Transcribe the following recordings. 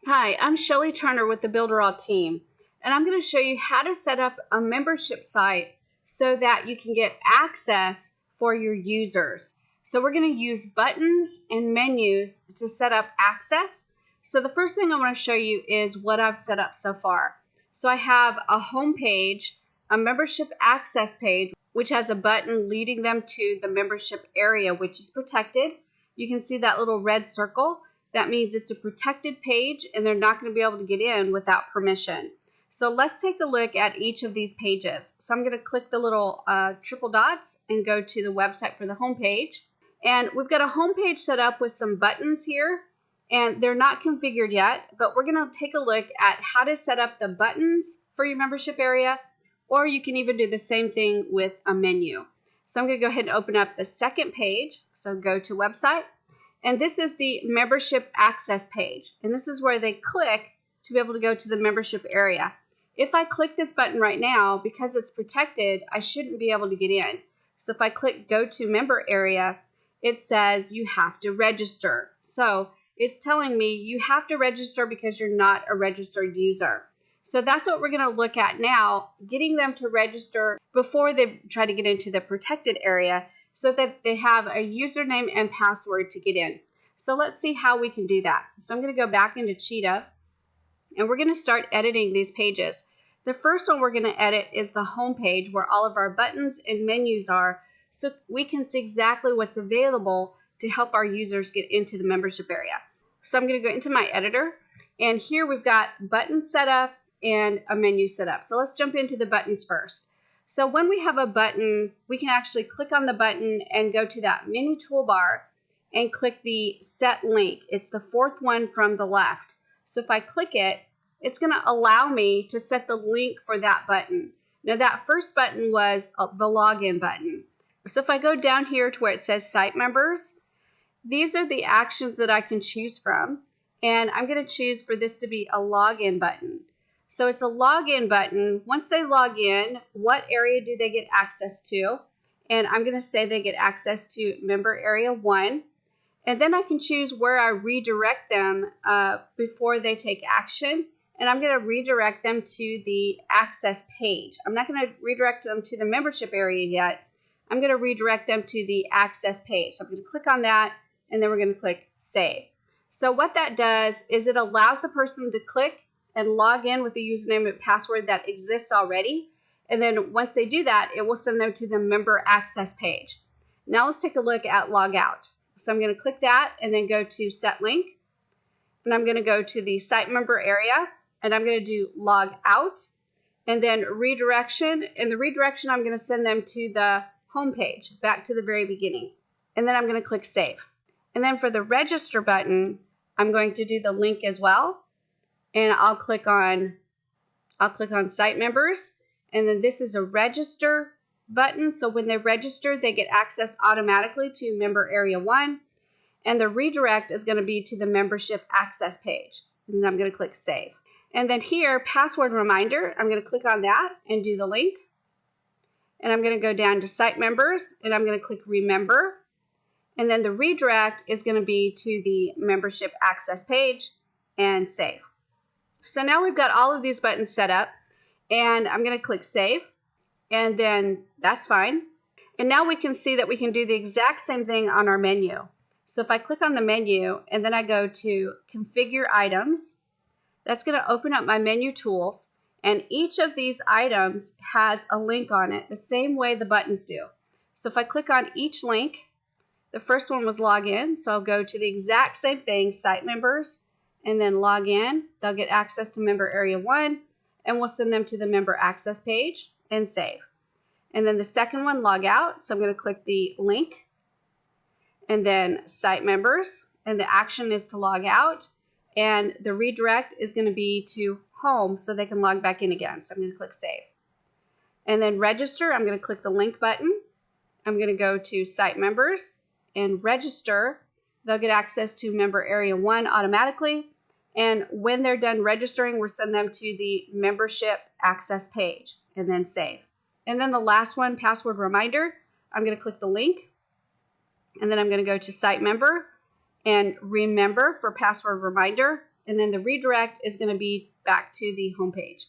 Hi, I'm Shelly Turner with the Builderall team, and I'm going to show you how to set up a membership site so that you can get access for your users. So we're going to use buttons and menus to set up access. So the first thing I want to show you is what I've set up so far. So I have a home page, a membership access page, which has a button leading them to the membership area, which is protected. You can see that little red circle. That means it's a protected page and they're not going to be able to get in without permission. So let's take a look at each of these pages. So I'm going to click the little triple dots and go to the website for the home page. And we've got a home page set up with some buttons here, and they're not configured yet, but we're going to take a look at how to set up the buttons for your membership area, or you can even do the same thing with a menu. So I'm going to go ahead and open up the second page. So go to website. And this is the membership access page. And this is where they click to be able to go to the membership area. If I click this button right now, because it's protected, I shouldn't be able to get in. So if I click go to member area, it says you have to register. So it's telling me you have to register because you're not a registered user. So that's what we're going to look at now, getting them to register before they try to get into the protected area, so that they have a username and password to get in. So let's see how we can do that. So I'm going to go back into Cheetah, and we're going to start editing these pages. The first one we're going to edit is the home page, where all of our buttons and menus are, so we can see exactly what's available to help our users get into the membership area. So I'm going to go into my editor, and here we've got buttons set up and a menu set up. So let's jump into the buttons first. So when we have a button, we can actually click on the button and go to that menu toolbar and click the set link. It's the fourth one from the left. So if I click it, it's going to allow me to set the link for that button. Now that first button was the login button. So if I go down here to where it says site members, these are the actions that I can choose from. And I'm going to choose for this to be a login button. So it's a login button. Once they log in, what area do they get access to? And I'm going to say they get access to member area 1. And then I can choose where I redirect them before they take action. And I'm going to redirect them to the access page. I'm not going to redirect them to the membership area yet. I'm going to redirect them to the access page. So I'm going to click on that, and then we're going to click save. So what that does is it allows the person to click and log in with the username and password that exists already. And then once they do that, it will send them to the member access page. Now let's take a look at Logout. So I'm going to click that and then go to set link. And I'm going to go to the site member area, and I'm going to do log out and then redirection. In the redirection, I'm going to send them to the home page, back to the very beginning. And then I'm going to click save. And then for the register button, I'm going to do the link as well. And I'll click on site members, and then this is a register button. So when they register, they get access automatically to member area 1, and the redirect is going to be to the membership access page. And then I'm going to click save. And then here, password reminder, I'm going to click on that and do the link. And I'm going to go down to site members, and I'm going to click remember. And then the redirect is going to be to the membership access page and save. So now we've got all of these buttons set up, and I'm going to click save, and then that's fine. And now we can see that we can do the exact same thing on our menu. So if I click on the menu and then I go to configure items, that's going to open up my menu tools, and each of these items has a link on it the same way the buttons do. So if I click on each link, the first one was login, so I'll go to the exact same thing, site members, and then log in. They'll get access to member area 1, and we'll send them to the member access page and save. And then the second one, log out. So I'm going to click the link and then site members, and the action is to log out, and the redirect is going to be to home so they can log back in again. So I'm going to click save. And then register, I'm going to click the link button. I'm going to go to site members and register. They'll get access to member area 1 automatically. And when they're done registering, we'll send them to the membership access page and then save. And then the last one, password reminder, I'm going to click the link, and then I'm going to go to site member and remember for password reminder, and then the redirect is going to be back to the home page,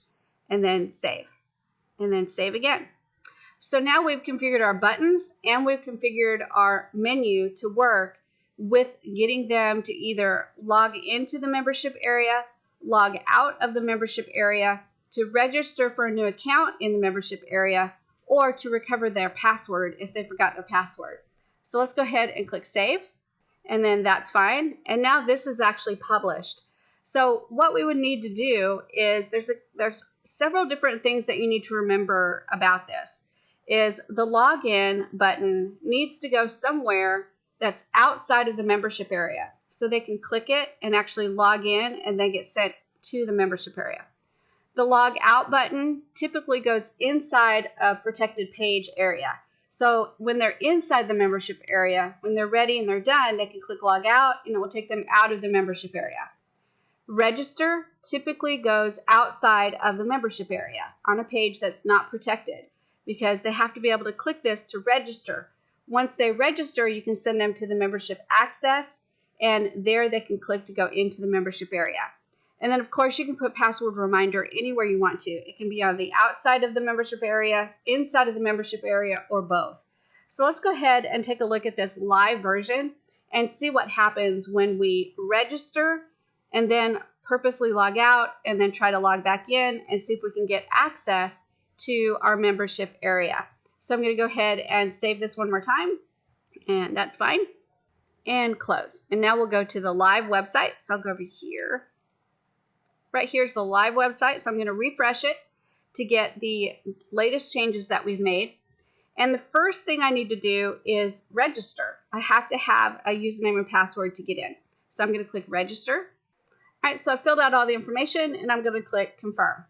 and then save again. So now we've configured our buttons and we've configured our menu to work with getting them to either log into the membership area, log out of the membership area, to register for a new account in the membership area, or to recover their password if they forgot their password. So let's go ahead and click save, and then that's fine. And now this is actually published. So what we would need to do is there's several different things that you need to remember about this. Is the login button needs to go somewhere that's outside of the membership area, so they can click it and actually log in and then get sent to the membership area. The log out button typically goes inside a protected page area. So when they're inside the membership area, when they're ready and they're done, they can click log out and it will take them out of the membership area. Register typically goes outside of the membership area on a page that's not protected, because they have to be able to click this to register. Once they register, you can send them to the membership access, and there they can click to go into the membership area. And then, of course, you can put password reminder anywhere you want to. It can be on the outside of the membership area, inside of the membership area, or both. So let's go ahead and take a look at this live version and see what happens when we register and then purposely log out and then try to log back in and see if we can get access to our membership area. So I'm going to go ahead and save this one more time, and that's fine, and close. And now we'll go to the live website. So I'll go over here. Right here's the live website, so I'm going to refresh it to get the latest changes that we've made. And the first thing I need to do is register. I have to have a username and password to get in. So I'm going to click register. All right, so I filled out all the information, and I'm going to click confirm.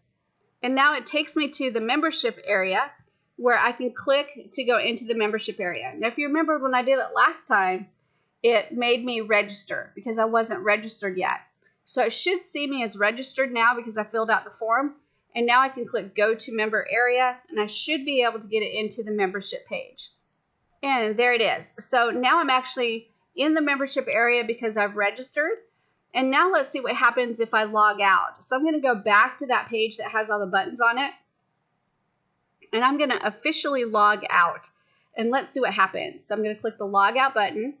And now it takes me to the membership area where I can click to go into the membership area. Now, if you remember when I did it last time, it made me register because I wasn't registered yet. So it should see me as registered now because I filled out the form. And now I can click go to member area, and I should be able to get it into the membership page. And there it is. So now I'm actually in the membership area because I've registered. And now let's see what happens if I log out. So I'm going to go back to that page that has all the buttons on it. And I'm going to officially log out. And let's see what happens. So I'm going to click the log out button.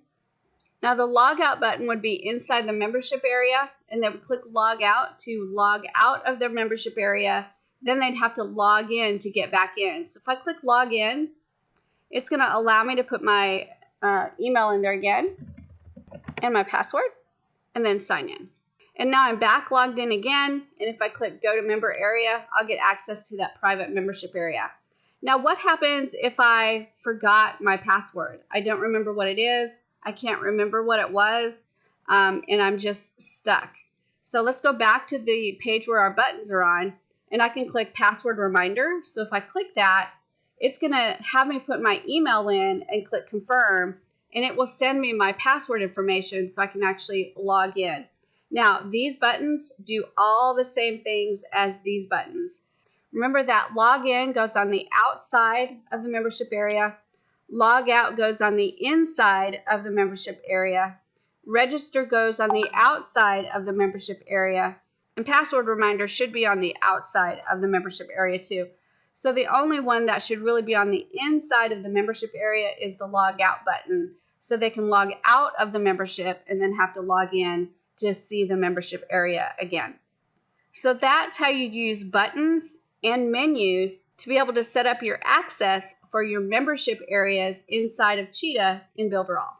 Now the log out button would be inside the membership area. And they would click log out to log out of their membership area. Then they'd have to log in to get back in. So if I click log in, it's going to allow me to put my email in there again and my password, and then sign in. And now I'm back logged in again, and if I click go to member area, I'll get access to that private membership area. Now what happens if I forgot my password? I don't remember what it is, I can't remember what it was, and I'm just stuck. So let's go back to the page where our buttons are on, and I can click password reminder. So if I click that, it's going to have me put my email in and click confirm, and it will send me my password information so I can actually log in. Now, these buttons do all the same things as these buttons. Remember that login goes on the outside of the membership area. Log out goes on the inside of the membership area. Register goes on the outside of the membership area. And password reminder should be on the outside of the membership area too. So the only one that should really be on the inside of the membership area is the log out button. So they can log out of the membership and then have to log in to see the membership area again. So that's how you use buttons and menus to be able to set up your access for your membership areas inside of Cheetah in Builderall.